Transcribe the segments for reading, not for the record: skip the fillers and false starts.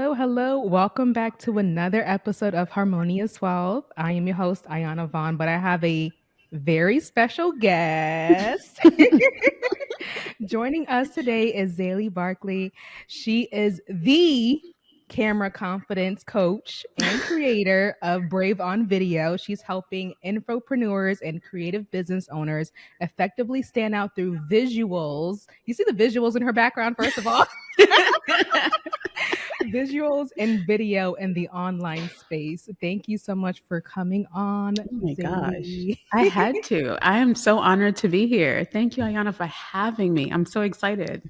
Hello, hello. Welcome back to another episode of Harmonious Wealth. I am your host, Iyanna Vaughn, but I have a very special guest. Joining us today is XayLi Barclay. She is the camera confidence coach and creator of Brave on Video. She's helping infopreneurs and creative business owners effectively stand out through visuals. You see the visuals in her background, first of all. Visuals and video in the online space. Thank you so much for coming on, Oh my gosh. XayLi. I had to. I am so honored to be here. Thank you, Iyanna, for having me. I'm so excited.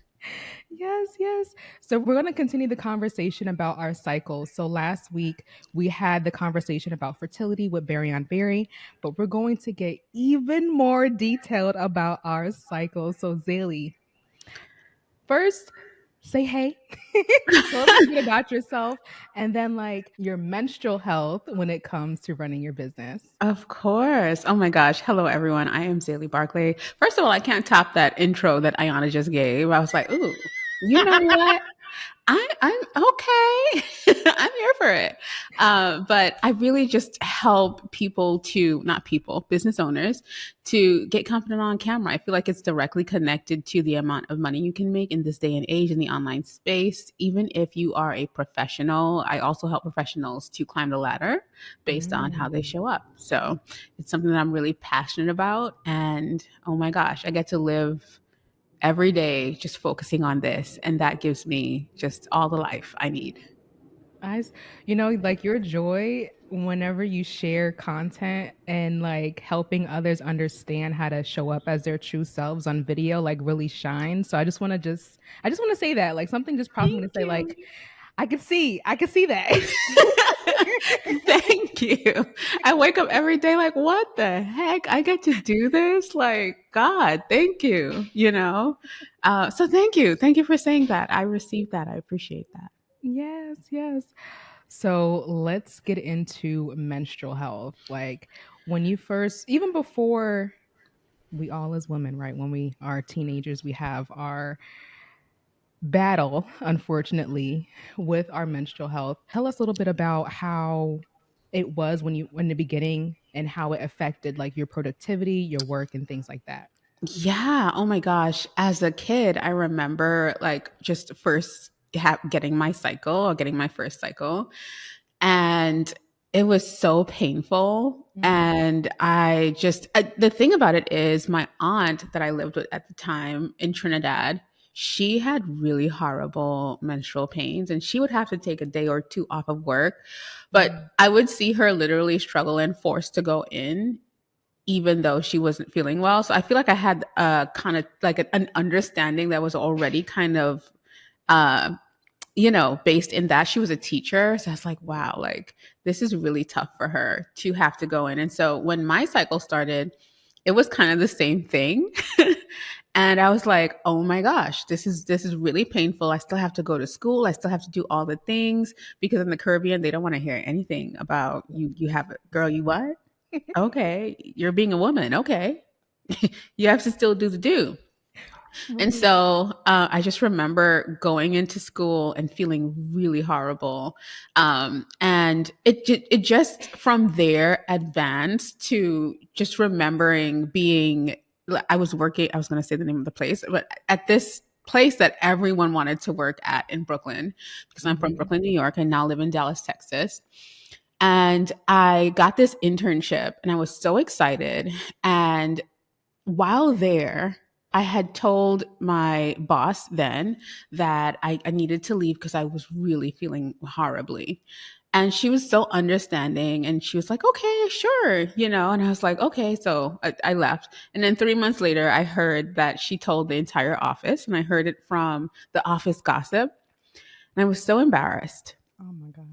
Yes, yes. So we're going to continue the conversation about our cycles. So last week we had the conversation about fertility with Berry on Berry, but we're going to get even more detailed about our cycles. So XayLi, first, say hey. Tell us a bit about yourself and then like your menstrual health when it comes to running your business. Of course. Oh my gosh. Hello, everyone. I am XayLi Barclay. First of all, I can't top that intro that Iyanna just gave. I was like, ooh, you know what? I'm okay. I'm here for it. But I really just help people to, not people, business owners to get confident on camera. I feel like it's directly connected to the amount of money you can make in this day and age in the online space. Even if you are a professional, I also help professionals to climb the ladder based on how they Mm. show up. So it's something that I'm really passionate about. And oh my gosh, I get to live every day just focusing on this, and that gives me just all the life I need. Like your joy whenever you share content and like helping others understand how to show up as their true selves on video, like really shines. So I just want to say that, like something just prompted me to Thank say, you. like, I could see that. Thank you. I wake up every day like, what the heck? I get to do this? Like, God, thank you. So thank you. Thank you for saying that. I received that. I appreciate that. Yes, yes. So let's get into menstrual health. Like when you first, even before we all as women, right? When we are teenagers, we have our battle, unfortunately, with our menstrual health. Tell us a little bit about how it was when you in the beginning and how it affected like your productivity, your work, and things like that. Yeah. Oh my gosh. As a kid, I remember like just first getting my cycle or getting my first cycle. And it was so painful. Mm. And the thing about it is, my aunt that I lived with at the time in Trinidad, she had really horrible menstrual pains and she would have to take a day or two off of work. But Mm. I would see her literally struggle and forced to go in even though she wasn't feeling well. So I feel like I had kind of like an understanding that was already kind of uh, based in that. She was a teacher. So I was like, wow, like this is really tough for her to have to go in. And so when my cycle started, it was kind of the same thing. And I was like, oh my gosh, this is really painful. I still have to go to school. I still have to do all the things because in the Caribbean, they don't want to hear anything about you have a girl, you what? Okay, you're being a woman. Okay. You have to still do the do. And Right. so I just remember going into school and feeling really horrible. And it just from there advanced to just remembering being, I was working, I was going to say the name of the place, but at this place that everyone wanted to work at in Brooklyn, because I'm from Mhm. Brooklyn, New York, and now live in Dallas, Texas. And I got this internship and I was so excited. And while there, I had told my boss then that I needed to leave because I was really feeling horribly. And she was so understanding and she was like, okay, sure. And I was like, okay. So I left. And then 3 months later, I heard that she told the entire office and I heard it from the office gossip. And I was so embarrassed. Oh my god.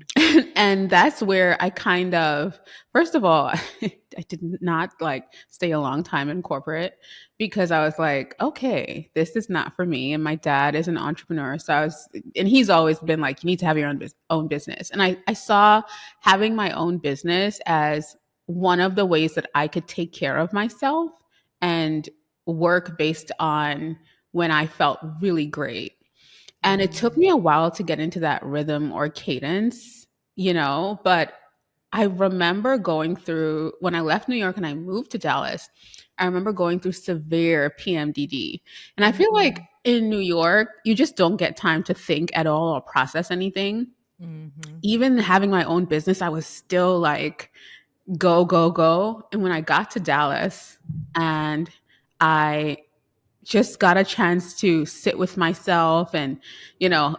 And that's where I kind of, first of all, I did not like stay a long time in corporate because I was like, okay, this is not for me. And my dad is an entrepreneur. And he's always been like, you need to have your own business. And I saw having my own business as one of the ways that I could take care of myself and work based on when I felt really great. And it took me a while to get into that rhythm or cadence, but I remember going through when I left New York and I moved to Dallas. I remember going through severe PMDD. And I feel like Mm. in New York, you just don't get time to think at all or process anything. Mhm. Even having my own business, I was still like, go, go, go. And when I got to Dallas and I just got a chance to sit with myself and,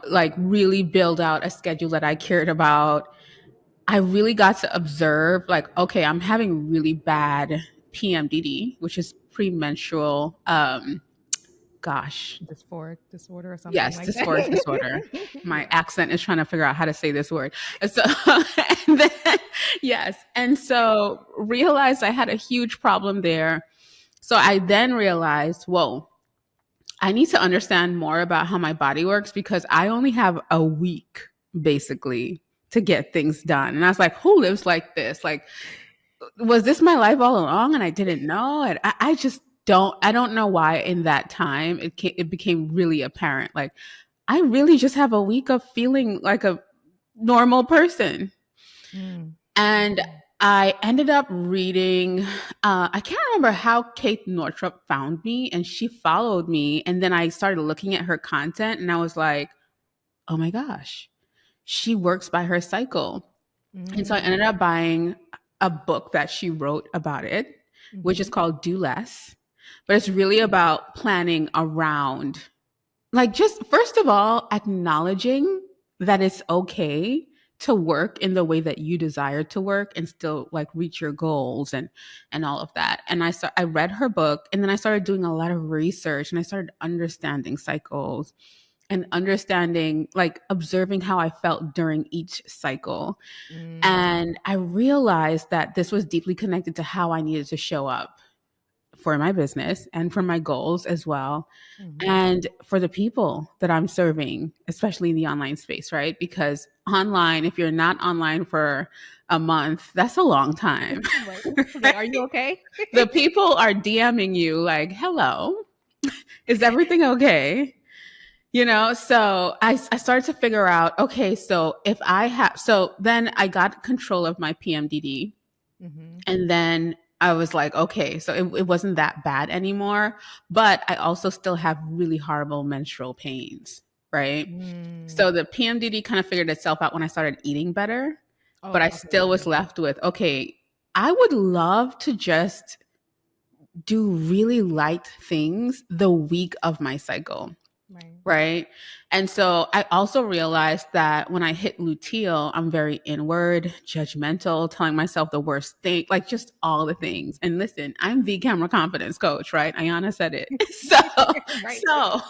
like really build out a schedule that I cared about, I really got to observe, like, okay, I'm having really bad PMDD, which is premenstrual, gosh, Dysphoric disorder or something yes, like that. dysphoric disorder. My Yeah. accent is trying to figure out how to say this word. So, and then, yes. And so realized I had a huge problem there. So I then realized, whoa, I need to understand more about how my body works because I only have a week basically to get things done. And I was like, who lives like this? Like, was this my life all along and I didn't know? And I just I don't know why in that time it became really apparent. Like, I really just have a week of feeling like a normal person. Mm. And Mhm. I ended up reading, I can't remember how Kate Northrup found me, and she followed me. And then I started looking at her content, and I was like, oh my gosh, she works by her cycle. And so I ended Mm. up buying a book that she wrote about it, which is Mhm. called Do Less. But it's really Ooh. about planning around, like, just first of all, acknowledging that it's okay to work in the way that you desire to work and still like reach your goals and all of that. And I read her book and then I started doing a lot of research and I started understanding cycles and understanding, like, observing how I felt during each cycle. Mm. And I realized that this was deeply connected to how I needed to show up for my business and for my goals as well, Mhm. and for the people that I'm serving, especially in the online space, right? Because online, if you're not online for a month, that's a long time. Right. Like, Right? are you okay? The people are DMing you like, hello, is everything okay? So I started to figure out, okay, so if I have, so then I got control of my PMDD. Mhm. And then I was like, okay, so it wasn't that bad anymore. But I also still have really horrible menstrual pains, right? Mm. So the PMDD kind of figured itself out when I started eating better. But I Oh, okay, still was good. left with, okay, I would love to just do really light things the week of my cycle. Right. Right. And so I also realized that when I hit luteal, I'm very inward, judgmental, telling myself the worst thing, like just all the things. And listen, I'm the camera confidence coach, right? Iyanna said it. So, Right. so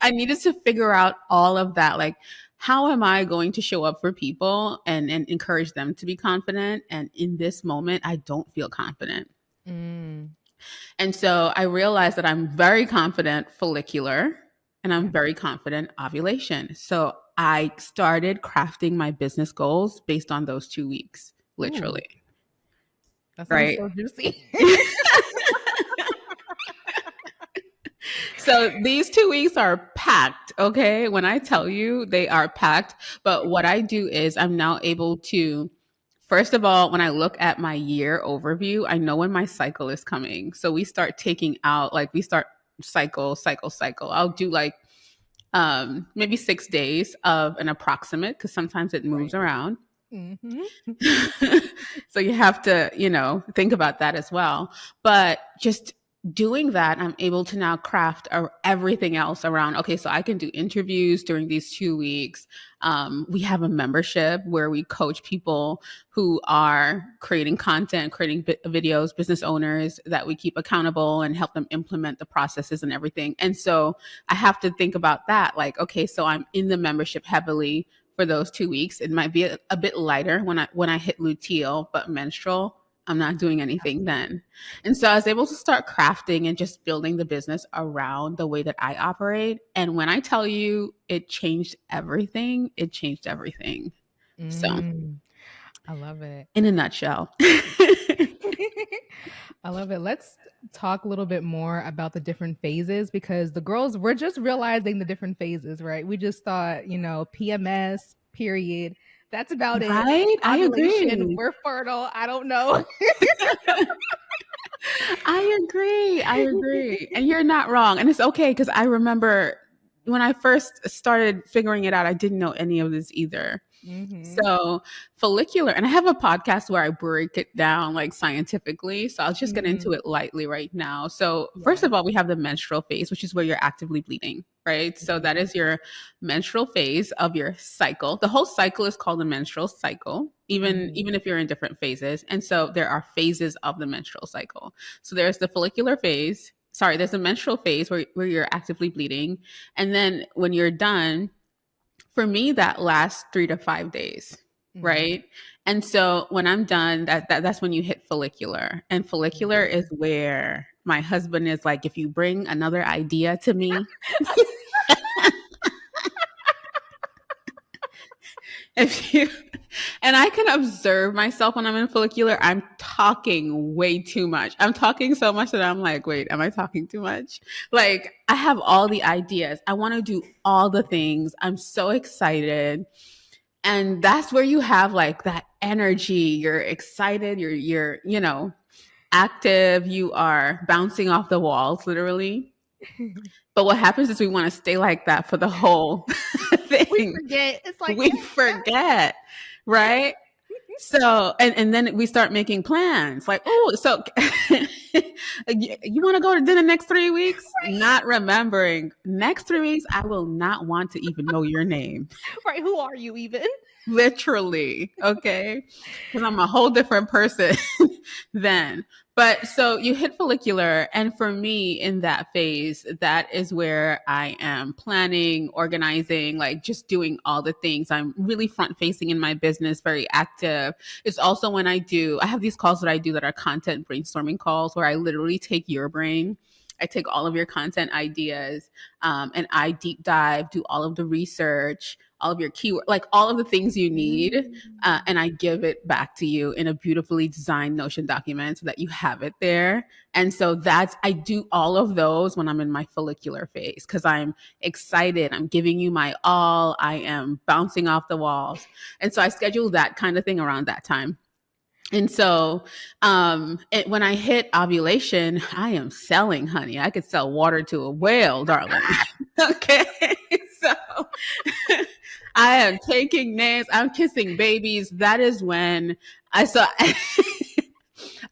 I needed to figure out all of that. Like, how am I going to show up for people and encourage them to be confident? And in this moment, I don't feel confident. Mm. And so I realized that I'm very confident follicular and I'm Yeah. very confident ovulation. So I started crafting my business goals based on those 2 weeks, Ooh, literally. that sounds Right. so juicy. So these 2 weeks are packed. Okay. When I tell you they are packed, but what I do is I'm now able to, first of all, when I look at my year overview, I know when my cycle is coming. So we start taking out, like, we start cycle, cycle, cycle. I'll do like maybe 6 days of an approximate because sometimes it moves Right. around. Mhm. So you have to, think about that as well. But just doing that, I'm able to now craft everything else around, okay, so I can do interviews during these 2 weeks. We have a membership where we coach people who are creating content, creating videos, business owners that we keep accountable and help them implement the processes and everything. And so I have to think about that. Like, okay, so I'm in the membership heavily for those 2 weeks. It might be a bit lighter when I hit luteal, but menstrual, I'm not doing anything then. And so I was able to start crafting and just building the business around the way that I operate. And when I tell you it changed everything, it changed everything. So Mm. I love it. in a nutshell. I love it. Let's talk a little bit more about the different phases because the girls, we're just realizing the different phases, right? We just thought, PMS, period. That's about it. Right? I Ovulation, agree. we're fertile. I don't know. I agree. I agree. And you're not wrong. And it's okay because I remember when I first started figuring it out, I didn't know any of this either. Hmm. So, follicular, and I have a podcast where I break it down like scientifically. So, I'll just get into Hmm. it lightly right now. So, first Yes. of all, we have the menstrual phase, which is where you're actively bleeding, right? So, that Hmm. is your menstrual phase of your cycle. The whole cycle is called the menstrual cycle, even Hmm. if you're in different phases. And so, there are phases of the menstrual cycle. So, there's the follicular phase. Sorry, there's the menstrual phase where you're actively bleeding. And then when you're done, for me that lasts 3 to 5 days, Hmm. right? And so when I'm done, that's when you hit follicular, and follicular is where my husband is like, if you bring another idea to me, if you and I can observe myself when I'm in follicular, I'm talking way too much. I'm talking so much that I'm like, wait, am I talking too much? Like, I have all the ideas, I want to do all the things, I'm so excited. And that's where you have like that energy, you're excited, you're active, you are bouncing off the walls literally. But what happens is we want to stay like that for the whole We thing. forget. It's like, We forget, right? So, and then we start making plans like, oh, so you want to go to dinner next 3 weeks? Not remembering next 3 weeks, I will not want to even know your name. right. Who are you even? Literally, okay? Because I'm a whole different person then. But so you hit follicular, and for me in that phase, that is where I am planning, organizing, like just doing all the things. I'm really front facing in my business, very active. It's also when I have these calls that I do that are content brainstorming calls where I literally take your brain. I take all of your content ideas, and I deep dive, do all of the research, all of your keyword, like all of the things you need, Mm. and I give it back to you in a beautifully designed Notion document so that you have it there. And so I do all of those when I'm in my follicular phase because I'm excited. I'm giving you my all. I am bouncing off the walls. And so I schedule that kind of thing around that time. And so, when I hit ovulation, I am selling, honey. I could sell water to a whale, darling. Okay. So I am taking names. I'm kissing babies. That is when I saw,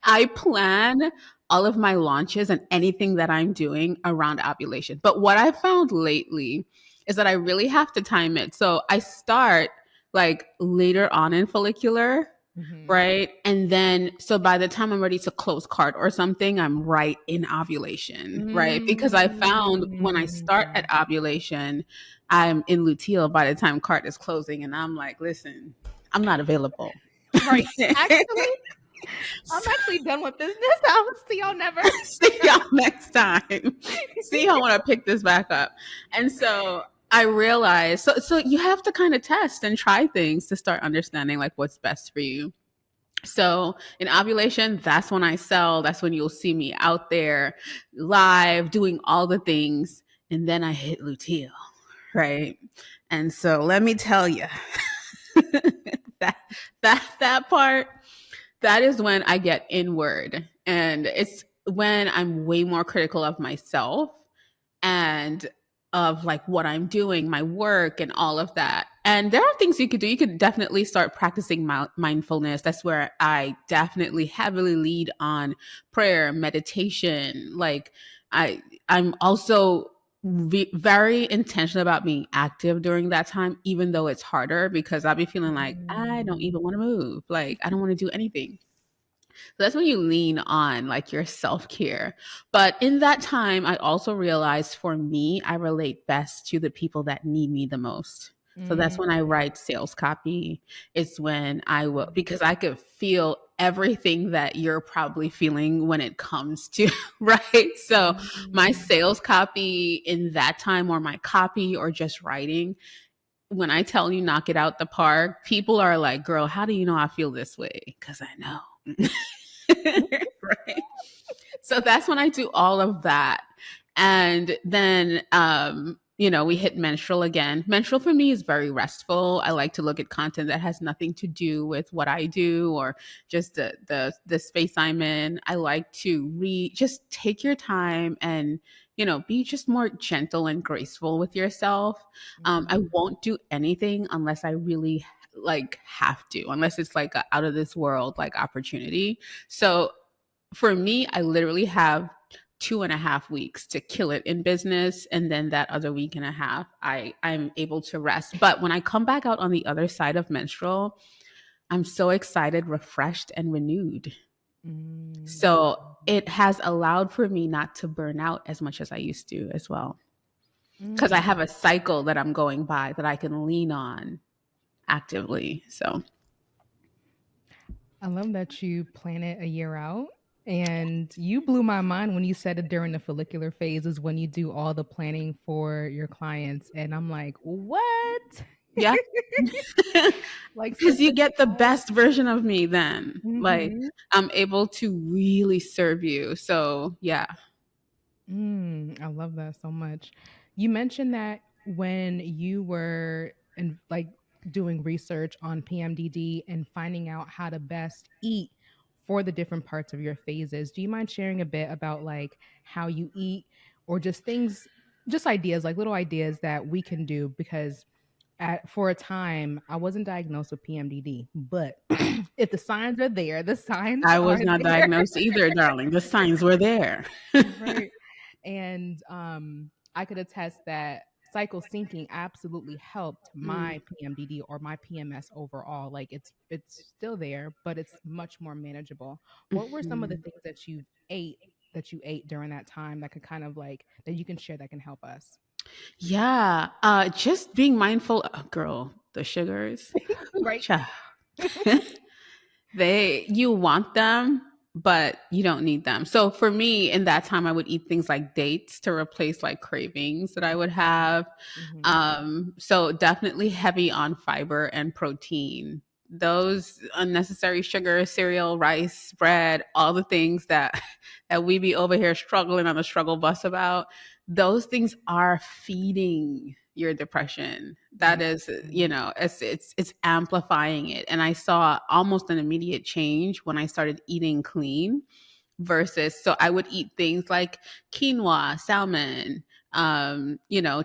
I plan all of my launches and anything that I'm doing around ovulation. But what I found lately is that I really have to time it. So I start like later on in follicular, Mhm. right? And then, so by the time I'm ready to close cart or something, I'm right in ovulation, right? Because I found when I start Mm. at ovulation, I'm in luteal by the time cart is closing. And I'm like, listen, I'm not available. Right. Actually, I'm actually done with business. I'll see y'all never. See y'all next time. See y'all want to pick this back up. And so I realized, so you have to kind of test and try things to start understanding like what's best for you. So in ovulation, that's when I sell. That's when you'll see me out there live doing all the things. And then I hit luteal, right? And so let me tell you that that part, that is when I get inward, and it's when I'm way more critical of myself and of like what I'm doing, my work, and all of that. And there are things you could do. You could definitely start practicing mindfulness. That's where I definitely heavily lead on prayer, meditation. Like I'm also very intentional about being active during that time, even though it's harder because I'll be feeling like I don't Mm. even want to move. Like I don't want to do anything. So that's when you lean on like your self care. But in that time, I also realized for me, I relate best to the people that need me the most. So that's Mm. when I write sales copy. It's when I will, because I could feel everything that you're probably feeling when it comes to, right? So my Mm. sales copy in that time, or my copy, or just writing, when I tell you knock it out the park, people are like, girl, how do you know I feel this way? Because I know. Right. So that's when I do all of that. And then, we hit menstrual again. Menstrual for me is very restful. I like to look at content that has nothing to do with what I do or just the space I'm in. I like to read, just take your time and, be just more gentle and graceful with yourself. I Mhm. won't do anything unless I really like have to, unless it's like a out of this world like opportunity. So for me, I literally have 2.5 weeks to kill it in business. And then that other week and a half, I'm able to rest. But when I come back out on the other side of menstrual, I'm so excited, refreshed, and renewed. Mm. So it has allowed for me not to burn out as much as I used to as well. Because I Mm. have a cycle that I'm going by that I can lean on actively. So I love that you plan it a year out. And you blew my mind when you said it during the follicular phase is when you do all the planning for your clients. And I'm like, what? yeah. Like Because you specific get the time? best version of me then. Like Mm-hmm. I'm able to really serve you. So yeah. I love that so much. You mentioned that when you were in like doing research on PMDD and finding out how to best eat for the different parts of your phases. Do you mind sharing a bit about like how you eat or just things, just ideas, like little ideas that we can do? Because for a time, I wasn't diagnosed with PMDD, but if the signs are there, the signs I are was not there. diagnosed either, darling. The signs were there. Right. And I could attest that cycle syncing absolutely helped Mm, my PMDD or my PMS overall. Like it's still there, but it's much more manageable. What were some of the mhm. things that you ate during that time that could kind of like that you can share that can help us? Yeah. Just being mindful, girl, the sugars. Right. Child. You want them, but you don't need them. So for me, in that time, I would eat things like dates to replace like cravings that I would have. Mm-hmm. So definitely heavy on fiber and protein. Those unnecessary sugar, cereal, rice, bread, all the things that that we be over here struggling on the struggle bus about, those things are feeding your depression. That is, Mm-hmm. it's amplifying it. And I saw almost an immediate change when I started eating clean versus, so I would eat things like quinoa, salmon,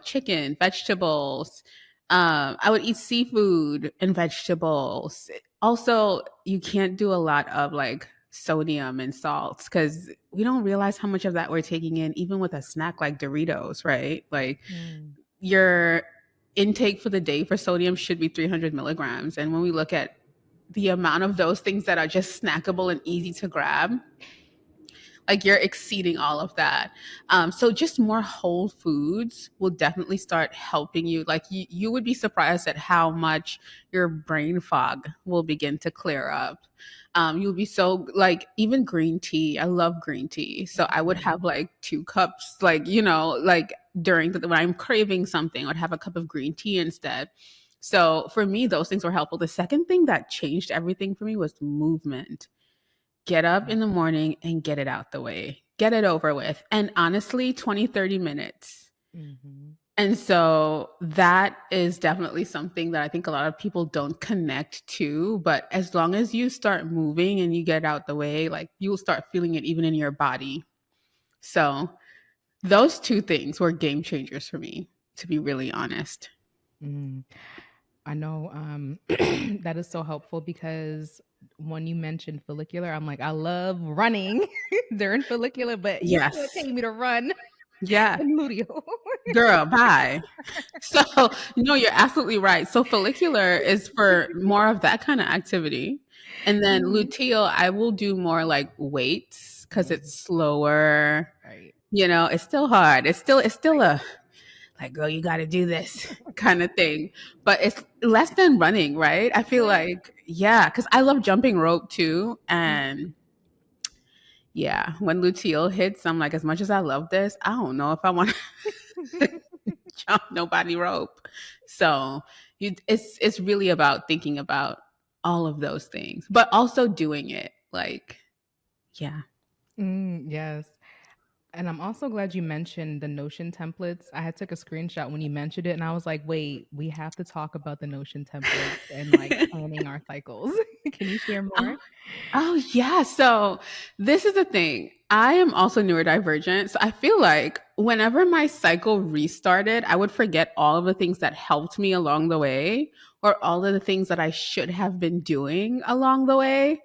chicken, vegetables. I would eat seafood and vegetables. Also, you can't do a lot of like sodium and salts because we don't realize how much of that we're taking in, even with a snack like Doritos, right? Like Mm-hmm. your intake for the day for sodium should be 300 milligrams. And when we look at the amount of those things that are just snackable and easy to grab, like you're exceeding all of that. So just more whole foods will definitely start helping you. Like you would be surprised at how much your brain fog will begin to clear up. You'll be so like even green tea. I love green tea. So I would have like 2 cups, like, like during when I'm craving something, I'd have a cup of green tea instead. So for me, those things were helpful. The second thing that changed everything for me was movement. Get up in the morning and get it out the way. Get it over with. And honestly, 20, 30 minutes. Mm-hmm. And so that is definitely something that I think a lot of people don't connect to. But as long as you start moving and you get out the way, like you'll start feeling it even in your body. So those two things were game changers for me, to be really honest. Mm. I know that is so helpful because when you mentioned follicular, I'm like, I love running during follicular, but you can't Yes. take me to run Yeah. in luteal. Girl, bye. So, no, you're absolutely right. So follicular is for more of that kind of activity. And then Mhm. luteal, I will do more like weights because Mhm. it's slower. Right. It's still hard. It's still Right. a like, girl, you got to do this kind of thing. But it's less than running, right? I feel Right. like, yeah, because I love jumping rope too. Mhm. And yeah, when luteal hits, I'm like, as much as I love this, I don't know if I want jump nobody rope. So it's really about thinking about all of those things, but also doing it. Like Yeah. Yes. And I'm also glad you mentioned the Notion templates. I had took a screenshot when you mentioned it and I was like, "Wait, we have to talk about the Notion templates and like planning our cycles." Can you share more? Oh, oh, yeah. So this is the thing. I am also neurodivergent. So I feel like whenever my cycle restarted, I would forget all of the things that helped me along the way or all of the things that I should have been doing along the way.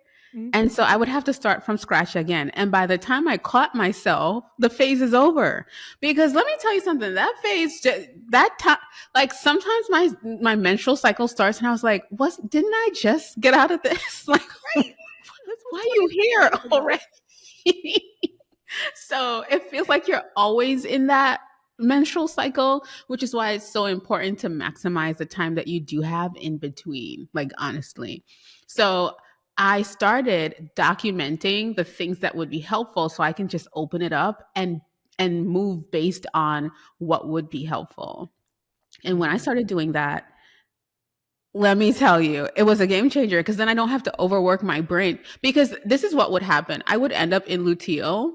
And Mhm. so I would have to start from scratch again. And by the time I caught myself, the phase is over. Because let me tell you something, that phase, that time, like sometimes my menstrual cycle starts and I was like, didn't I just get out of this? Like, Right. This was why are you 26 here hours ago. already? So it feels like you're always in that menstrual cycle, which is why it's so important to maximize the time that you do have in between, like honestly. So I started documenting the things that would be helpful so I can just open it up and move based on what would be helpful. And when I Mhm. started doing that, let me tell you, it was a game changer because then I don't have to overwork my brain. Because this is what would happen. I would end up in luteal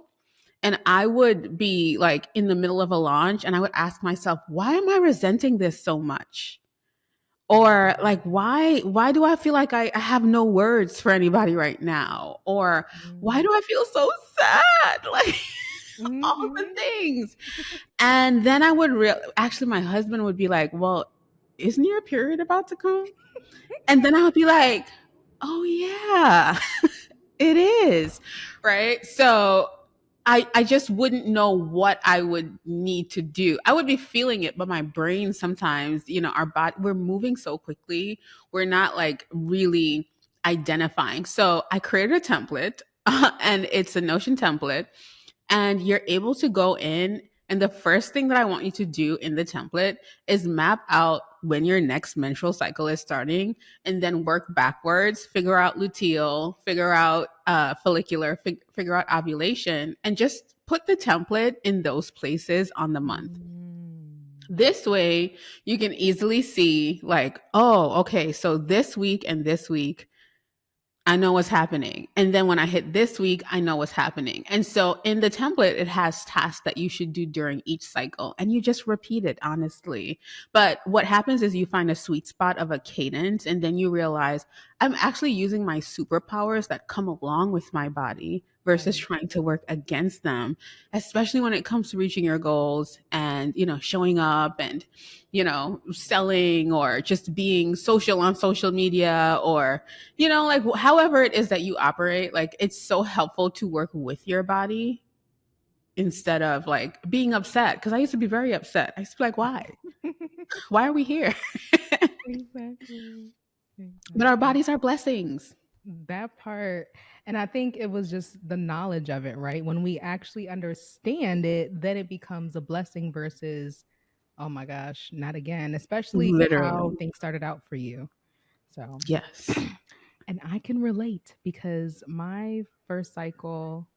and I would be like in the middle of a launch and I would ask myself, why am I resenting this so much? Or like, why do I feel like I have no words for anybody right now? Or why Mhm. do I feel so sad? Like all the Mhm. things. And then I would actually my husband would be like, well, isn't your period about to come? And then I would be like, oh yeah. It is, right? So I just wouldn't know what I would need to do. I would be feeling it, but my brain sometimes, our body, we're moving so quickly. We're not like really identifying. So I created a template and it's a Notion template and you're able to go in. And the first thing that I want you to do in the template is map out when your next menstrual cycle is starting and then work backwards, figure out luteal, figure out follicular, figure out ovulation, and just put the template in those places on the month. Mm. This way, you can easily see, like, oh, okay, so this week and this week, I know what's happening. And then when I hit this week, I know what's happening. And so in the template, it has tasks that you should do during each cycle. And you just repeat it, honestly. But what happens is you find a sweet spot of a cadence, and then you realize I'm actually using my superpowers that come along with my body versus Right. trying to work against them, especially when it comes to reaching your goals and, showing up and, selling or just being social on social media or like however it is that you operate, like it's so helpful to work with your body instead of like being upset. Cause I used to be very upset. I used to be like, why? Why are we here? Exactly. But our Exactly. bodies are blessings. That part. And I think it was just the knowledge of it, right? When we actually understand it, then it becomes a blessing versus, oh my gosh, not again, especially how Literally. things started out for you. So, Yes. and I can relate because my first cycle,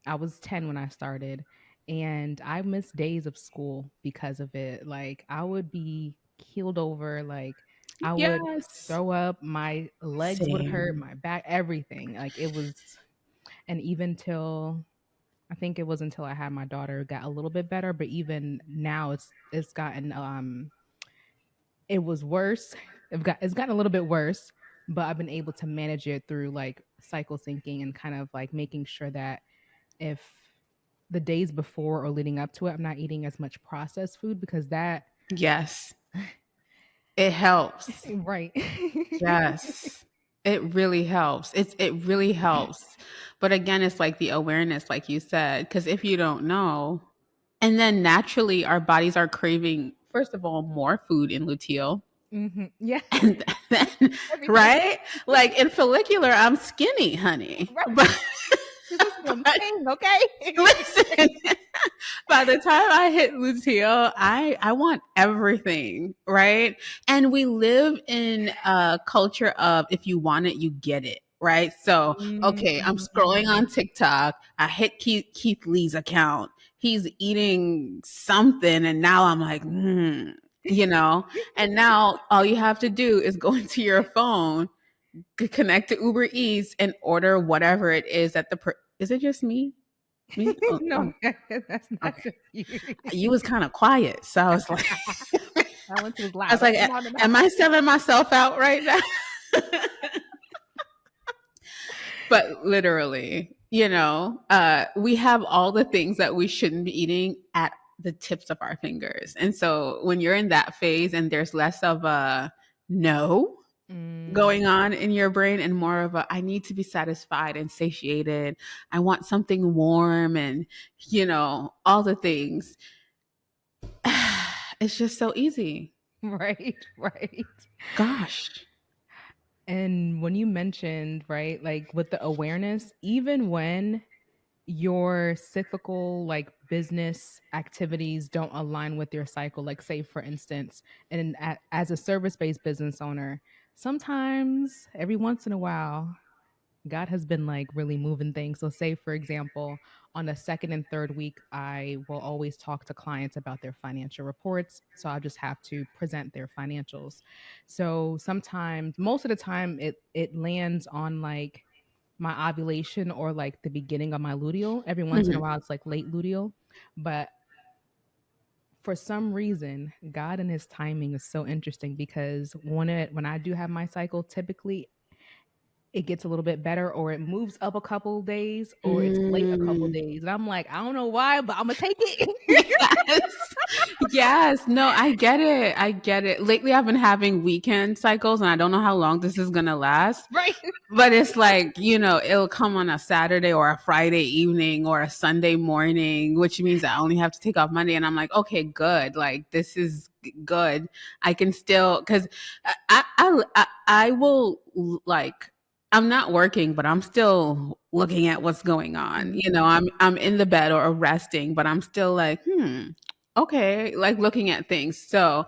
I was 10 when I started, and I missed days of school because of it. Like, I would be keeled over, like, I would Yes. throw up, my legs would hurt, Same. my back, everything. Like, it was, and even till I think it was until I had my daughter, it got a little bit better, but even now it's gotten it was worse. It's gotten a little bit worse, but I've been able to manage it through like cycle syncing and kind of like making sure that if the days before or leading up to it, I'm not eating as much processed food because that Yes. It helps. right. Yes. It really helps. It really helps. But again, it's like the awareness, like you said, because if you don't know, and then naturally our bodies are craving, first of all, more food in luteal. Yes. And then, Everything. right? Like in follicular, I'm skinny, honey. Right. But, This is what I'm but saying, okay? listen, by the time I hit luteal, I want everything, right? And we live in a culture of if you want it, you get it, right? So, okay, I'm scrolling Mhm. on TikTok. I hit Keith Lee's account. He's eating something, and now I'm like, and now all you have to do is go into your phone, connect to Uber Eats, and order whatever it is that Is it just me? Me? Oh, No, oh, that's not okay. just you. You was kind of quiet, so I was like, Silence was I was loud. like, Okay, no, no, no. am I selling myself out right now? But literally, we have all the things that we shouldn't be eating at the tips of our fingers. And so when you're in that phase and there's less of a no Mm, going on in your brain and more of a I need to be satisfied and satiated. I want something warm and all the things. It's just so easy. right, right. Gosh. And when you mentioned, right, like with the awareness, even when your cyclical like business activities don't align with your cycle, like say for instance, and as a service-based business owner, sometimes every once in a while God has been like really moving things. So, say for example, on the second and third week, I will always talk to clients about their financial reports. So, I'll just have to present their financials. So, sometimes, most of the time, it lands on like my ovulation or like the beginning of my luteal. Every once in a Mhm. while, it's like late luteal, but for some reason, God and His timing is so interesting because when I do have my cycle, typically it gets a little bit better or it moves up a couple days or it's late a couple Mm. days. And I'm like, I don't know why, but I'm gonna take it. Yes. Yes. No, I get it. I get it. Lately, I've been having weekend cycles, and I don't know how long this is going to last. Right. But it's like, it'll come on a Saturday or a Friday evening or a Sunday morning, which means I only have to take off Monday. And I'm like, okay, good. Like, this is good. I can still, because I will, like, I'm not working, but I'm still looking at what's going on. Mhm. I'm in the bed or resting, but I'm still like, okay, like looking at things. So,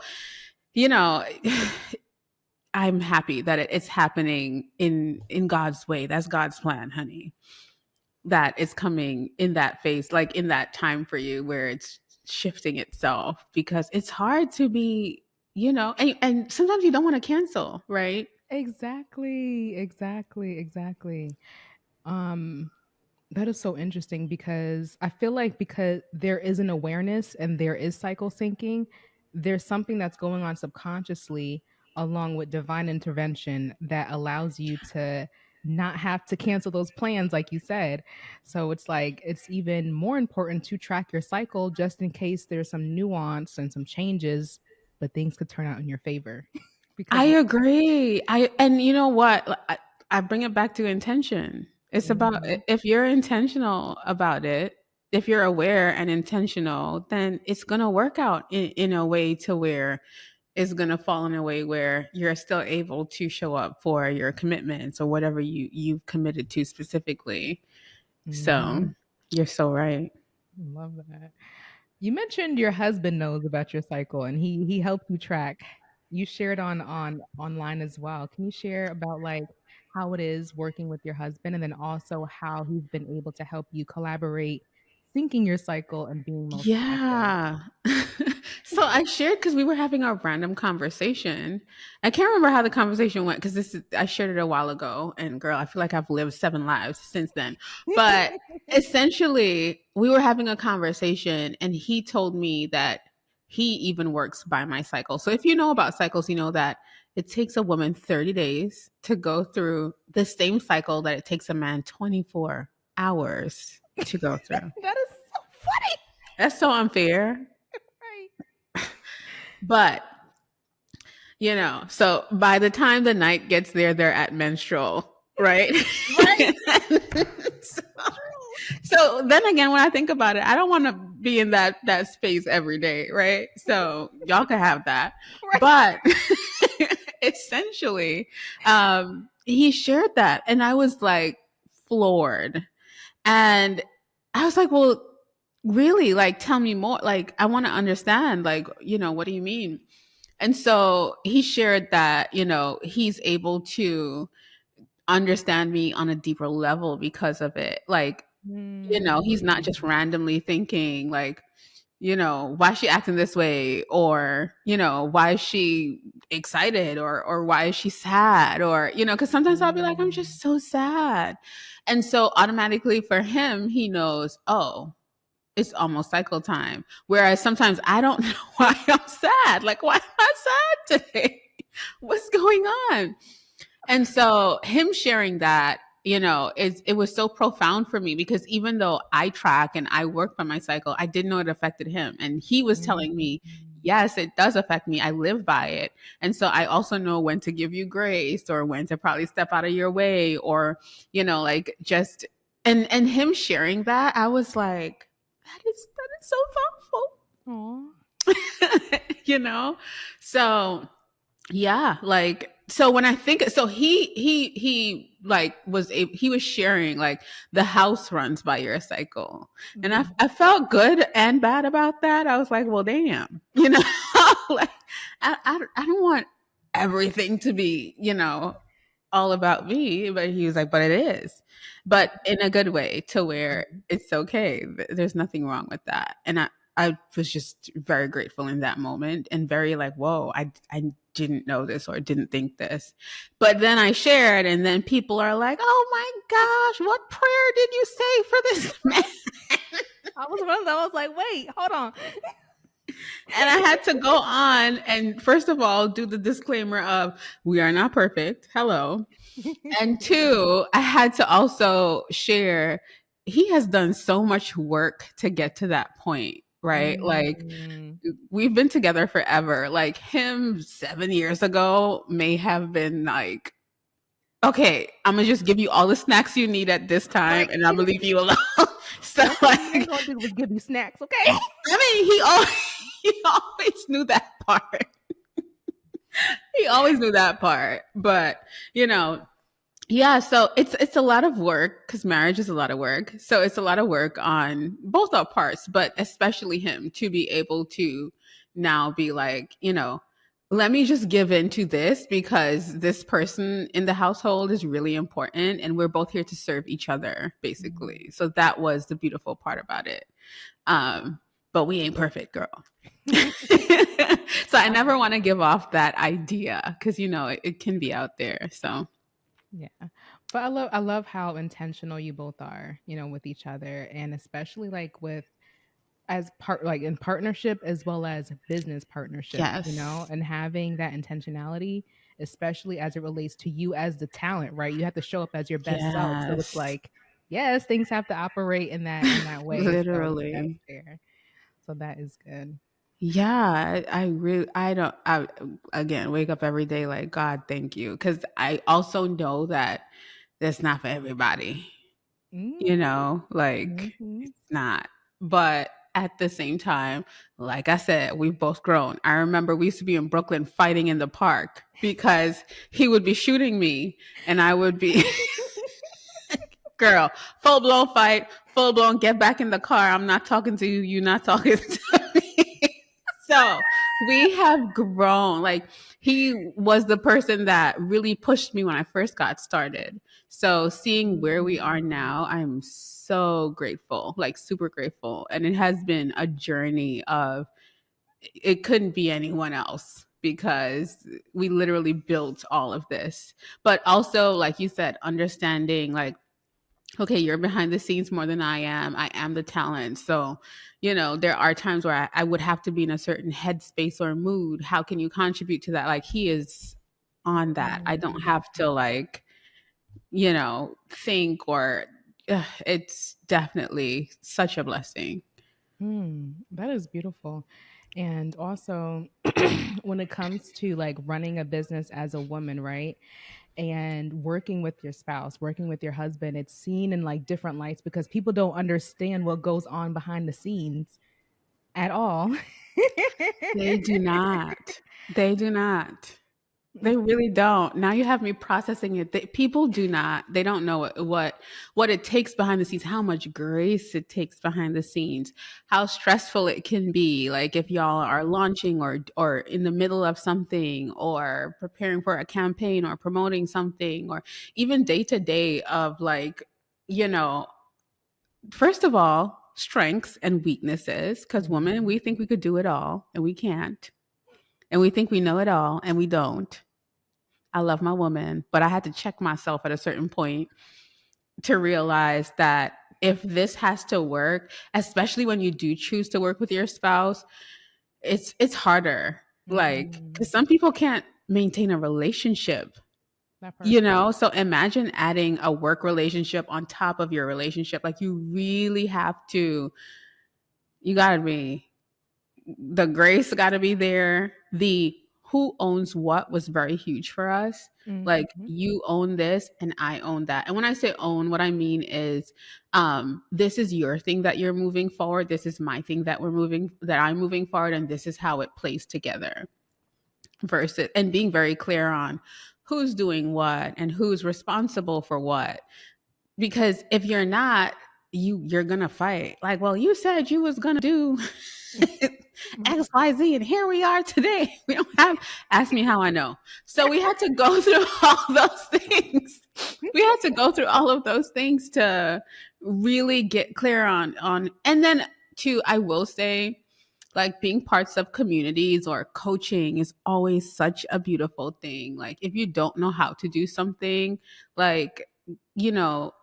you know, I'm happy that it's happening in God's way. That's God's plan, honey. That it's coming in that phase, like in that time for you where it's shifting itself because it's hard to be, and sometimes you don't want to cancel, right? Exactly. Exactly. Exactly. Um, that is so interesting because I feel like because there is an awareness and there is cycle syncing, there's something that's going on subconsciously along with divine intervention that allows you to not have to cancel those plans, like you said. So it's like it's even more important to track your cycle just in case there's some nuance and some changes, but things could turn out in your favor I because of agree. And you know what? I bring it back to intention. It's about Mhm. if you're intentional about it, if you're aware and intentional, then it's gonna work out in a way to where it's gonna fall in a way where you're still able to show up for your commitments or whatever you've committed to specifically. So Mhm. you're so right. Love that. You mentioned your husband knows about your cycle and he helped you track. You shared on online as well. Can you share about like how it is working with your husband and then also how he's been able to help you collaborate syncing your cycle and being most effective? Yeah. So I shared because we were having our random conversation. I can't remember how the conversation went because I shared it a while ago, and girl, I feel like I've lived 7 lives since then. But essentially, we were having a conversation, and he told me that he even works by my cycle. So if you know about cycles, you know that it takes a woman 30 days to go through the same cycle that it takes a man 24 hours to go through. That is so funny. That's so unfair. Right. But, so by the time the night gets there, they're at menstrual, right? Right. so, so then again, when I think about it, I don't want to be in that space every day, right? So y'all can have that. Right. But essentially, he shared that. And I was like floored. And I was like, well, really, like, tell me more. Like, I want to understand, like, what do you mean? And so he shared that, he's able to understand me on a deeper level because of it. Like, he's not Mm. just randomly thinking, like, why is she acting this way? Or, why is she excited? Or why is she sad? Or, because sometimes I'll be like, I'm Mm. just so sad. And so automatically for him, he knows, oh, it's almost cycle time. Whereas sometimes I don't know why I'm sad. Like, why am I sad today? What's going on? And so him sharing that, it was so profound for me, because even though I track and I work by my cycle, I didn't know it affected him. And he was telling Mm. me, yes, it does affect me. I live by it. And so I also know when to give you grace, or when to probably step out of your way, or, like just, and him sharing that, I was like, that is so Aw. thoughtful. So yeah, like, so when I think, so he like he was sharing like the house runs by your cycle, and I Mhm. I felt good and bad about that. I was like, well, damn, like I don't want everything to be all about me. But he was like, but it is, but in a good way, to where Mhm. it's okay. There's nothing wrong with that. And I was just very grateful in that moment, and very like, whoa, I didn't know this, or didn't think this. But then I shared, and then people are like, oh my gosh, what prayer did you say for this man? I was like, wait, hold on. And I had to go on and, first of all, do the disclaimer of, we are not perfect. Hello. And two, I had to also share, he has done so much work to get to that point, right? Like, Mm. we've been together forever. Like, him 7 years ago may have been like, okay, I'm gonna just give you all the snacks you need at this time, Right. and I'm gonna leave you alone. So, That's all you like, ain't gonna do was give you snacks, okay? I mean, he always knew that part. He always knew that part. But, you know, yeah, so it's a lot of work, because marriage is a lot of work. So it's a lot of work on both our parts, but especially him, to be able to now be like, let me just give in to this, because this person in the household is really important, and we're both here to serve each other, basically. So that was the beautiful part about it. Um, but we ain't perfect, girl. So I never want to give off that idea, because it can be out there. So Yeah. But I love how intentional you both are, with each other, and especially like with as part like in partnership as well as business partnership, yes. and having that intentionality, especially as it relates to you as the talent, right? You have to show up as your best self. So it's Yes. like, yes, things have to operate in that way. So that's Literally. fair. So that is good. Yeah, I really, I don't, I again wake up every day like, God, thank you. Because I also know that that's not for everybody, like, Mm-hmm. it's not. But at the same time, like I said, we've both grown. I remember we used to be in Brooklyn fighting in the park, because he would be shooting me, and I would be, girl, full blown fight, full blown get back in the car. I'm not talking to you. You're not talking to me. So we have grown. Like, he was the person that really pushed me when I first got started. So seeing where we are Mm. now, I'm so grateful, like super grateful. And it has been a journey of, it couldn't be anyone else, because we literally built all of this. But also, like you said, understanding, like, okay, you're behind the scenes more than I am. I am the talent. So, there are times where I would have to be in a certain headspace or mood. How can you contribute to that? Like, he is on that. I don't Mm. have to, like, think, or it's definitely such a blessing. That is beautiful. And also, when it comes to like running a business as a woman, right? And working with your spouse, working with your husband, it's seen in like different lights because people don't understand what goes on behind the scenes at all. They do not. They do not. They really don't. Now you have me processing it. People do not. They don't know what it takes behind the scenes, how much grace it takes behind the scenes, how stressful it can be. Like, if y'all are launching, or in the middle of something, or preparing for a campaign, or promoting something, or even day to day of, like, you know, first of all, strengths and weaknesses, because women, Mhm. we think we could do it all and we can't. And we think we know it all and we don't. I love my woman, but I had to check myself at a certain point to realize that if this has to work, especially when you do choose to work with your spouse, it's harder. Like, because Mhm. some people can't maintain a relationship, That part. you know? So imagine adding a work relationship on top of your relationship. Like, you really have to, you gotta be, the grace gotta be there. The who owns what was very huge for us. Like, Mhm. you own this and I own that. And when I say own, what I mean is this is your thing that you're moving forward. This is my thing that I'm moving forward, and this is how it plays together. Versus, and being very clear on who's doing what and who's responsible for what. Because if you're not, you're gonna fight. Like, well, you said you was gonna do XYZ, and here we are today. We don't have, ask me how I know. So we had to go through all those things. We had to go through all of those things to really get clear on and then too, I will say, like, being parts of communities or coaching is always such a beautiful thing. Like, if you don't know how to do something, like,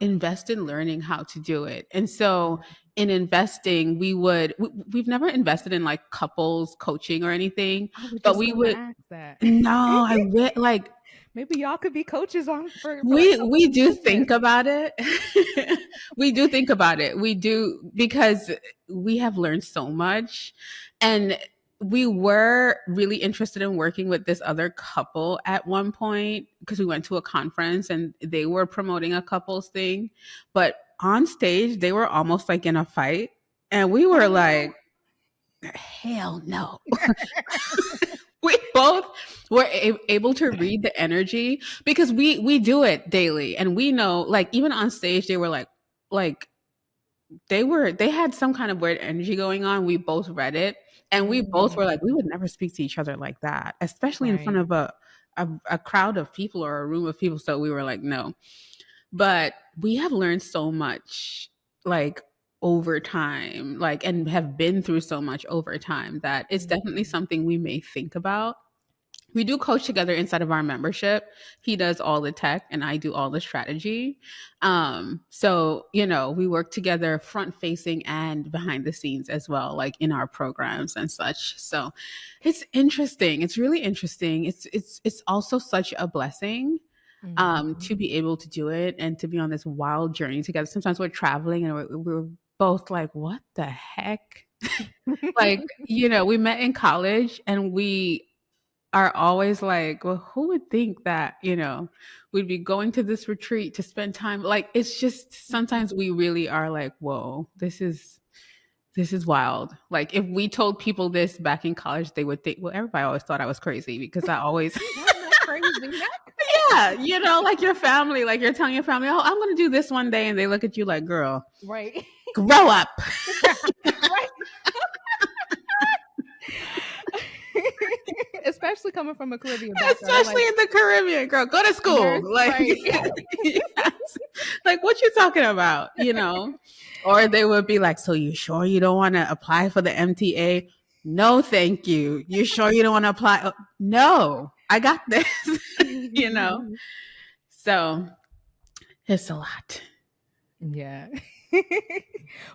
invest in learning how to do it. And so in investing, we've never invested in like couples coaching or anything, I was but just we gonna would, ask that. no, like, Maybe y'all could be coaches on for like we couples do business. think about it. We do think about it. We do, because we have learned so much. And we were really interested in working with this other couple at one point because we went to a conference and they were promoting a couples thing. But on stage, they were almost like in a fight. And we were Oh no. like, hell no. We both were able to read the energy because we do it daily, and we know, like, even on stage they were like they had some kind of weird energy going on. We both read it, and we both were like, we Mm, would never speak to each other like that, especially in front right. of a crowd of people or a room of people. So we were like, no. But we have learned so much, like, over time, like, and have been through so much over time, that it's definitely Mhm. something we may think about. We do coach together inside of our membership. He does all the tech and I do all the strategy. So, we work together front facing and behind the scenes as well, like in our programs and such. So it's interesting. It's really interesting. It's also such a blessing to Mhm. be able to do it and to be on this wild journey together. Sometimes we're traveling and we're both like, what the heck? Like, we met in college and we are always like, well, who would think that, we'd be going to this retreat to spend time? Like, it's just sometimes we really are like, whoa, this is wild. Like, if we told people this back in college, they would think, well, everybody always thought I was crazy because I always, Not crazy, not yeah, crazy. like your family, like you're telling your family, oh, I'm going to do this one day. And they look at you like, girl, Right. grow up. Right. Especially coming from a Caribbean background. They're Especially like, in the Caribbean, girl, go to nurse, school. Like, right. yes. Like, what you talking about, Or they would be like, so you sure you don't want to apply for the MTA? No, thank you. You sure you don't want to apply? Oh, no, I got this, you know? So it's a lot. Yeah.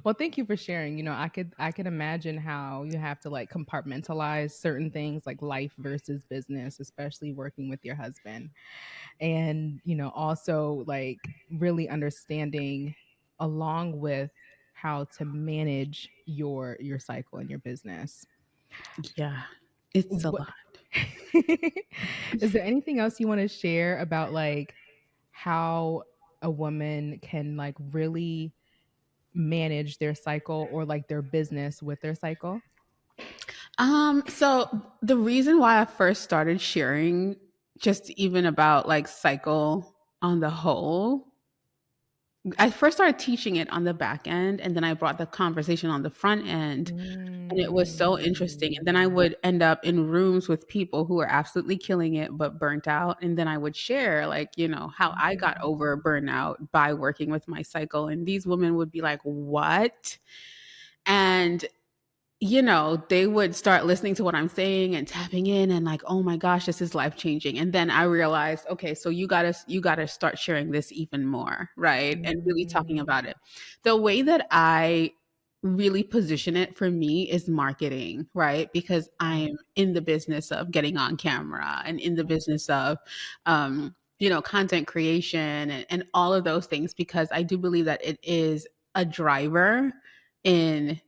Well, thank you for sharing. I could imagine how you have to like compartmentalize certain things like life versus business, especially working with your husband. And, also like really understanding along with how to manage your cycle and your business. Yeah, it's a What lot. is there anything else you want to share about like how a woman can like really manage their cycle or like their business with their cycle? So the reason why I first started sharing just even about like cycle on the whole, I first started teaching it on the back end and then I brought the conversation on the front end. And it was so interesting. And then I Mm. would end up in rooms with people who were absolutely killing it but burnt out. And then I would share, like, how I got Mhm. over burnout by working with my cycle. And these women would be like, what? And they would start listening to what I'm saying and tapping in and like, oh my gosh, this is life changing. And then I realized, okay, so you gotta start sharing this even more, right? And really talking Mm, about it. The way that I really position it for me is marketing, right? Because mm, I'm in the business of getting on camera and in the business of content creation and all of those things, because I do believe that it is a driver in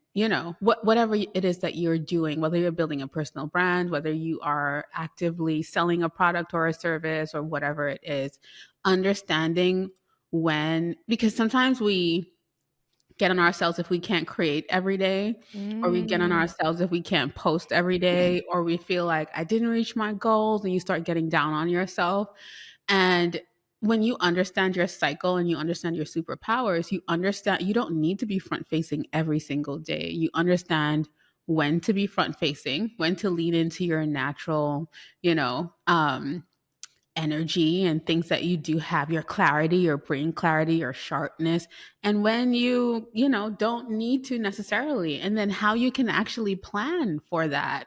whatever it is that you're doing, whether you're building a personal brand, whether you are actively selling a product or a service or whatever it is, understanding when, because sometimes we get on ourselves if we can't create every day, or we get on mm, ourselves if we can't post every day, or we feel like I didn't reach my goals, and you start getting down on yourself. And when you understand your cycle and you understand your superpowers, you understand you don't need to be front facing every single day. You understand when to be front facing, when to lean into your natural, energy and things that you do have, your clarity, your brain clarity, your sharpness, and when don't need to necessarily, and then how you can actually plan for that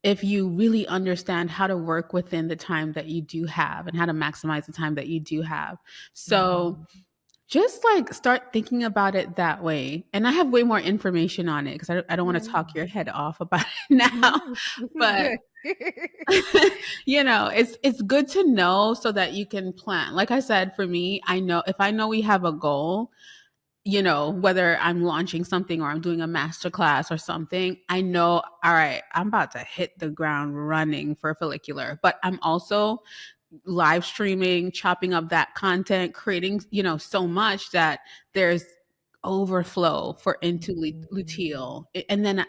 if you really understand how to work within the time that you do have and how to maximize the time that you do have. So mm. just like start thinking about it that way. And I have way more information on it because I don't want to Yeah. talk your head off about it now. No, this is But good. it's good to know so that you can plan. Like I said, for me, I know if I know we have a goal, whether I'm launching something or I'm doing a master class or something, I know, all right, I'm about to hit the ground running for follicular. But I'm also live streaming, chopping up that content, creating, so much that there's overflow for into Mm, luteal. And then,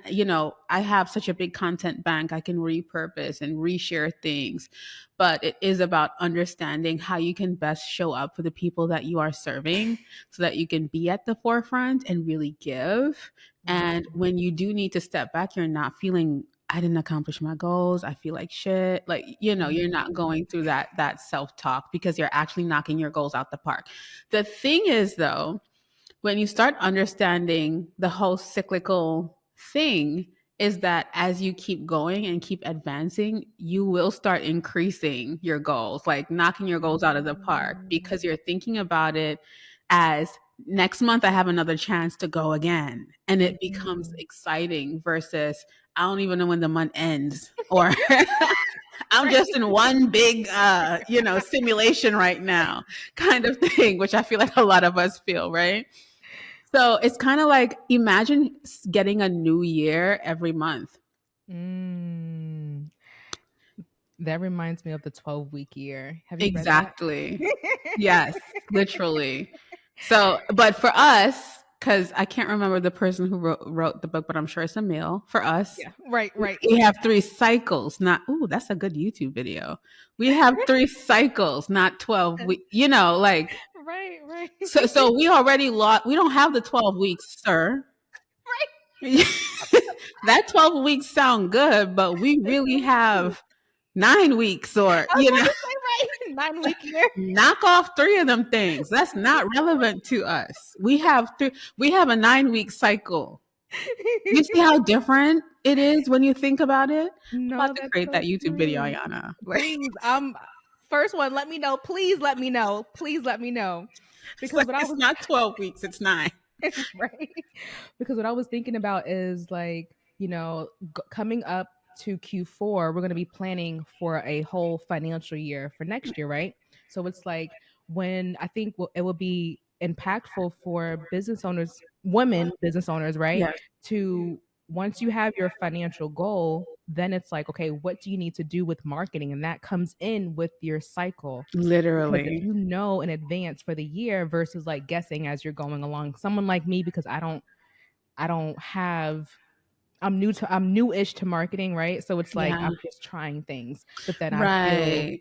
I have such a big content bank I can repurpose and reshare things. But it is about understanding how you can best show up for the people that you are serving so that you can be at the forefront and really give. And mm, when you do need to step back, you're not feeling I didn't accomplish my goals. I feel like shit. Like, you're not mm, going through that self-talk because you're actually knocking your goals out the park. The thing is though, when you start understanding the whole cyclical thing, is that as you keep going and keep advancing, you will start increasing your goals, like knocking your goals out of the park, mm, because you're thinking about it as next month I have another chance to go again. And it becomes mm. exciting versus I don't even know when the month ends, or I'm Right. just in one big simulation right now kind of thing, which I feel like a lot of us feel, right? So it's kind of like imagine getting a new year every month. Mm. That reminds me of the 12-week year. Have you read that? Exactly. Yes, literally. So, but for us, because I can't remember the person who wrote the book, but I'm sure it's a male. For us, Yeah. Right, right. we have three cycles, not, ooh, that's a good YouTube video. We have three cycles, not 12. Like, Right, right. so we already lost, we don't have the 12 weeks, sir. Right. That 12 weeks sound good, but we They really really do. have 9 weeks, or, I was about to say, right. 9-week year. knock off three of them things. That's not relevant to us. We have a 9 week cycle. You see how different it is when you think about it? I'm No, about to that's create so that YouTube video, true. Iyanna. Like, Please, first one, let me know. Please let me know. Please let me know. it's Because like what I it's was not 12 weeks, it's 9. right? Because what I was thinking about is like, coming up to Q4, we're going to be planning for a whole financial year for next year, right? So it's like when I think it will be impactful for business owners, women business owners, right? Yes, To once you have your financial goal, then it's like, okay, what do you need to do with marketing? And that comes in with your cycle. Because if literally. you know in advance for the year versus like guessing as you're going along, someone like me, because I don't have I'm newish to marketing, right? So it's like Yeah. I'm just trying things. But then Right.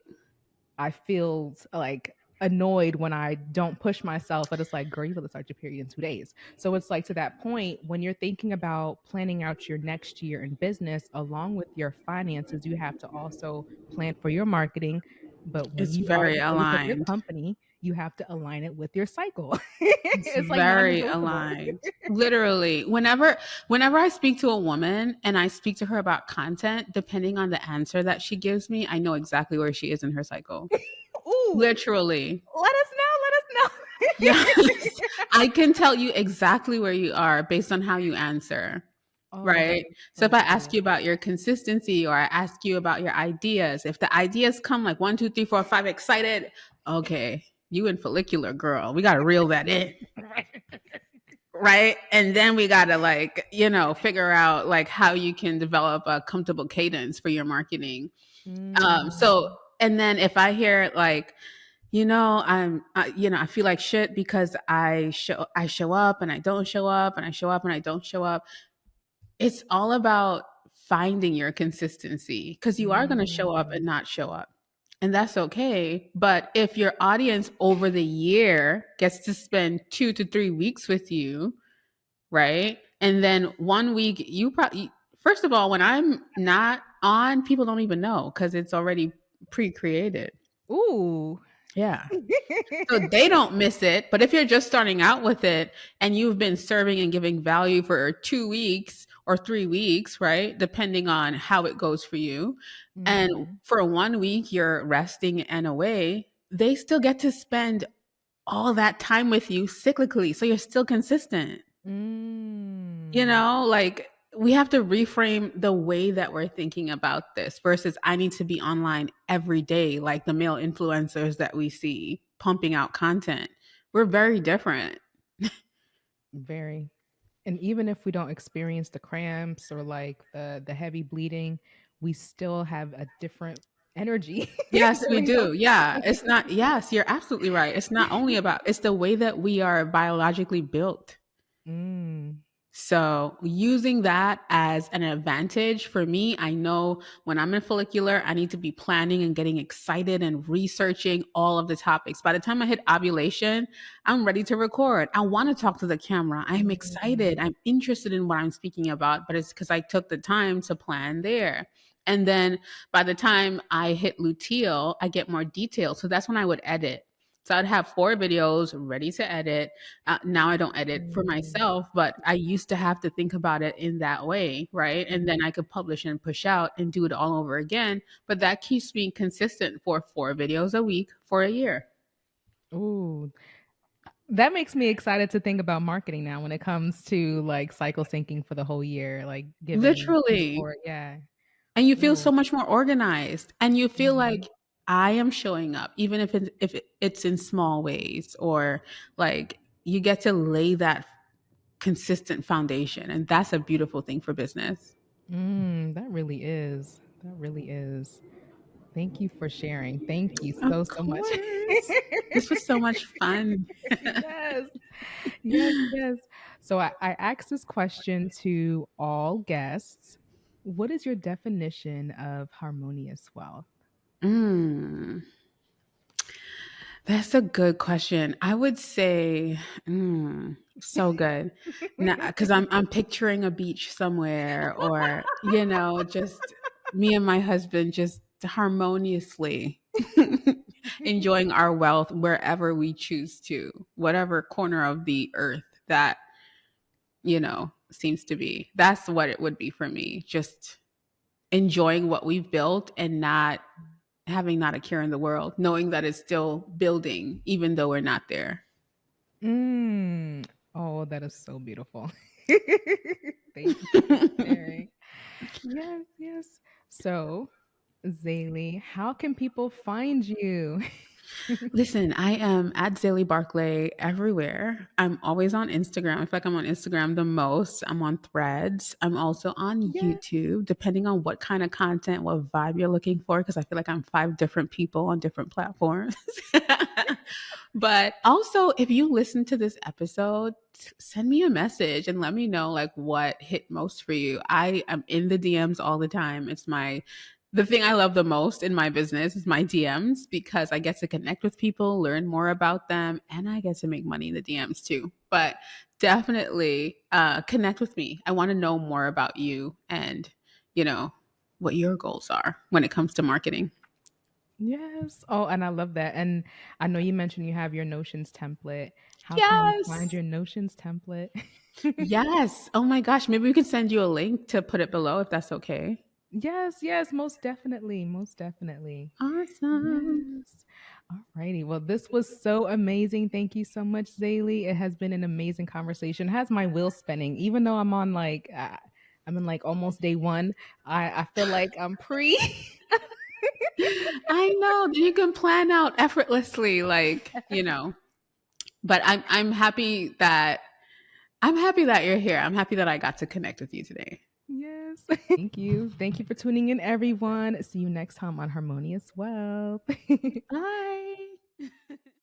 I feel like annoyed when I don't push myself, but it's like, girl, you got to start your period in 2 days. So it's like to that point, when you're thinking about planning out your next year in business, along with your finances, you have to also plan for your marketing, But when It's you are very the face of your aligned. company, you have to align it with your cycle. It's It's like very non-negotiable. aligned. Literally, whenever I speak to a woman and I speak to her about content, depending on the answer that she gives me, I know exactly where she is in her cycle. Ooh, Literally. let us know. Let us Yes. know. I can tell you exactly where you are based on how you answer. Oh, that Right. is So if so I ask cool. you about your consistency or I ask you about your ideas, if the ideas come like 1, 2, 3, 4, 5, excited, okay, you in follicular, girl. We got to reel that in. Right. And then we got to like, figure out like how you can develop a comfortable cadence for your marketing. So, Mm, and then if I hear like, I feel like shit because I show up and I don't show up and I show up and I don't show up. It's all about finding your consistency because you are going to show up and mm, not show up. And that's okay. But if your audience over the year gets to spend 2 to 3 weeks with you, right? And then one week, first of all, when I'm not on, people don't even know because it's already pre created. ooh. Yeah. So they don't miss it. But if you're just starting out with it and you've been serving and giving value for 2 weeks or 3 weeks, right? Depending on how it goes for you. And Mhm. for one week, you're resting and away, they still get to spend all that time with you cyclically. So you're still consistent. Mm. Like we have to reframe the way that we're thinking about this versus I need to be online every day, like the male influencers that we see pumping out content. We're very different. Very. And even if we don't experience the cramps or like the heavy bleeding, we still have a different energy Yes, that we we don't do. Yeah. It's not, yes, you're absolutely right. It's not only about, it's the way that we are biologically built. Mm. So using that as an advantage for me, I know when I'm in follicular, I need to be planning and getting excited and researching all of the topics. By the time I hit ovulation, I'm ready to record. I want to talk to the camera. I'm excited. Mm. I'm interested in what I'm speaking about, but it's because I took the time to plan there. And then by the time I hit luteal, I get more detail. So that's when I would edit. So I'd have 4 videos ready to edit. Now I don't edit for Mm. myself, but I used to have to think about it in that way, right? And then I could publish and push out and do it all over again. But that keeps me consistent for 4 videos a week for a year. Ooh, that makes me excited to think about marketing now when it comes to like cycle syncing for the whole year, like giving push Literally. forward. Yeah. And you feel Ooh. so much more organized and you feel Mhm. like I am showing up, even if it's in small ways or like you get to lay that consistent foundation. And that's a beautiful thing for business. That really is. That really is. Thank you for sharing. Thank you Of so much. course. This was so much fun. Yes. Yes, yes. So I asked this question to all guests. What is your definition of harmonious wealth? Mm, that's a good question. I would say, so good. Because I'm picturing a beach somewhere, or just me and my husband just harmoniously enjoying our wealth wherever we choose to, whatever corner of the earth that seems to be. That's what it would be for me. Just enjoying what we've built and not having not a care in the world, knowing that it's still building even though we're not there. Mm. Oh, that is so beautiful. Thank you for sharing. Yes, yes. So, Zaylee, how can people find you? Listen, I am at XayLi Barclay everywhere. I'm always on Instagram. I feel like I'm on Instagram the most. I'm on Threads. I'm also on Yeah. YouTube, depending on what kind of content, what vibe you're looking for, because I feel like I'm 5 different people on different platforms. But also, if you listen to this episode, send me a message and let me know like what hit most for you. I am in the DMs all the time. It's the thing I love the most in my business is my DMs because I get to connect with people, learn more about them, and I get to make money in the DMs too. But definitely connect with me. I want to know more about you and, you know, what your goals are when it comes to marketing. Yes. Oh, and I love that. And I know you mentioned you have your Notions template. How can we find Yes. your Notions template? Yes. Oh my gosh. Maybe we can send you a link to put it below if that's okay. Yes, yes, most definitely, most definitely. Awesome. Yes. Alrighty. Well, this was so amazing. Thank you so much, Zaylee. It has been an amazing conversation. It has my wheel spinning, even though I'm in like almost day one. I feel like I'm pre. I know. Then you can plan out effortlessly, but I'm happy that you're here. I'm happy that I got to connect with you today. Yes. Thank you. Thank you for tuning in, everyone. See you next time on Harmonious Wealth. Bye.